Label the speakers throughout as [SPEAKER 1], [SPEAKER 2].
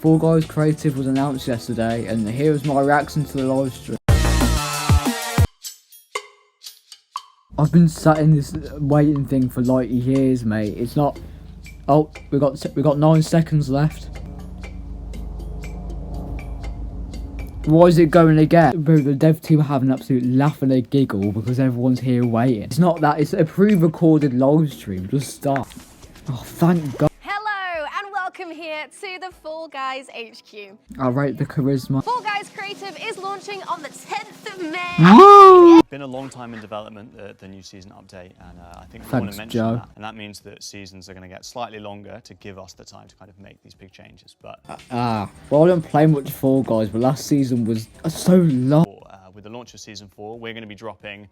[SPEAKER 1] Fall Guys Creative was announced yesterday, and here is my reaction to the live stream. I've been sat in this waiting thing for like years, mate. It's not. Oh, we got 9 seconds left. What is it going to get? Bro, the dev team are having an absolute laugh and a giggle because everyone's here waiting. It's not that, it's a pre-recorded live stream. Just stop. Oh, thank God.
[SPEAKER 2] Hello and welcome here to the Fall Guys HQ.
[SPEAKER 1] I rate the charisma.
[SPEAKER 2] Fall Guys Creative is launching on the 10th of May.
[SPEAKER 1] Woo!
[SPEAKER 3] It's been a long time in development, the new season update, and I think we want
[SPEAKER 1] Thanks,
[SPEAKER 3] to mention
[SPEAKER 1] Joe.
[SPEAKER 3] that. And that means that seasons are going to get slightly longer to give us the time to kind of make these big changes. But
[SPEAKER 1] Well, I don't play much Fall Guys, but last season was so long.
[SPEAKER 3] with the launch of season 4, we're going to be dropping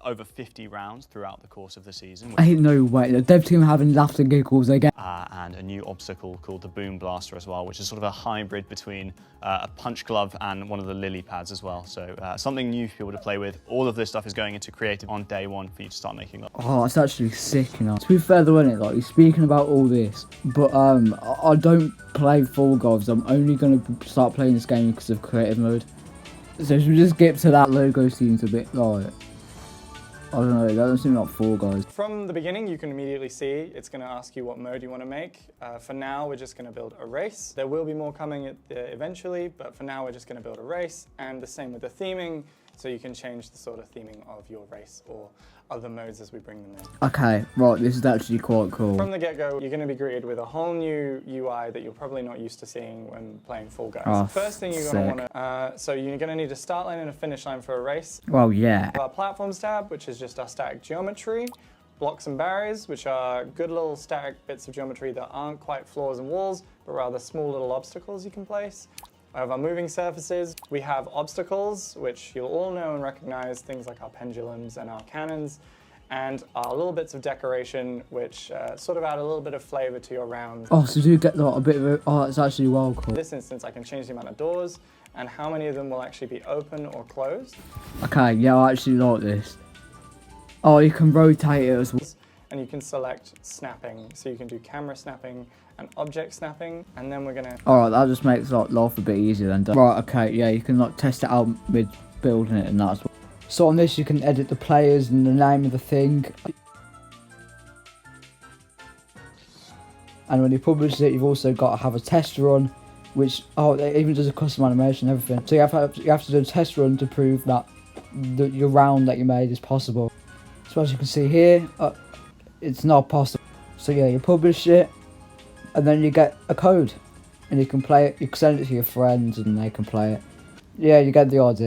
[SPEAKER 3] over 50 rounds throughout the course of the season.
[SPEAKER 1] Ain't no way. The dev team are having laughs and giggles again.
[SPEAKER 3] And a new obstacle called the Boom Blaster as well, which is sort of a hybrid between a punch glove and one of the lily pads as well. So something new for people to play with. All of this stuff is going into creative on day 1 for you to start making up.
[SPEAKER 1] Oh, it's actually sick, you know. To be fair though, innit, like, you're speaking about all this, but I don't play Fall Guys. I'm only going to start playing this game because of creative mode. So should we just get to that? Logo seems a bit like, I don't know, that doesn't seem like Fall Guys.
[SPEAKER 4] From the beginning, you can immediately see it's going to ask you what mode you want to make. For now, we're just going to build a race. There will be more coming eventually, but for now, we're just going to build a race. And the same with the theming, so you can change the sort of theming of your race or other modes as we bring them in.
[SPEAKER 1] Okay, right, this is actually quite cool.
[SPEAKER 4] From the get-go, you're going to be greeted with a whole new UI that you're probably not used to seeing when playing Fall Guys.
[SPEAKER 1] Oh,
[SPEAKER 4] First thing you're going to want to, so you're going to need a start line and a finish line for a race.
[SPEAKER 1] Well, yeah.
[SPEAKER 4] Our platforms tab, which is just our static geometry, blocks and barriers, which are good little static bits of geometry that aren't quite floors and walls, but rather small little obstacles you can place. We have our moving surfaces. We have obstacles, which you'll all know and recognize, things like our pendulums and our cannons, and our little bits of decoration, which sort of add a little bit of flavor to your round.
[SPEAKER 1] Oh, so do you get like a bit of a, oh, it's actually well cool.
[SPEAKER 4] In this instance, I can change the amount of doors and how many of them will actually be open or closed.
[SPEAKER 1] Okay, yeah, I actually like this. Oh, you can rotate it as well.
[SPEAKER 4] And you can select snapping, so you can do camera snapping and object snapping, and then we're gonna...
[SPEAKER 1] Alright, that just makes like life a bit easier then. Right, okay, yeah, you can like test it out with building it and that as well. So on this you can edit the players and the name of the thing. And when you publish it, you've also got to have a test run, which, oh, it even does a custom animation and everything. So you have to do a test run to prove that your round that you made is possible. So as you can see here, it's not possible. So yeah, you publish it, and then you get a code, and you can play it. You can send it to your friends, and they can play it. Yeah, you get the idea.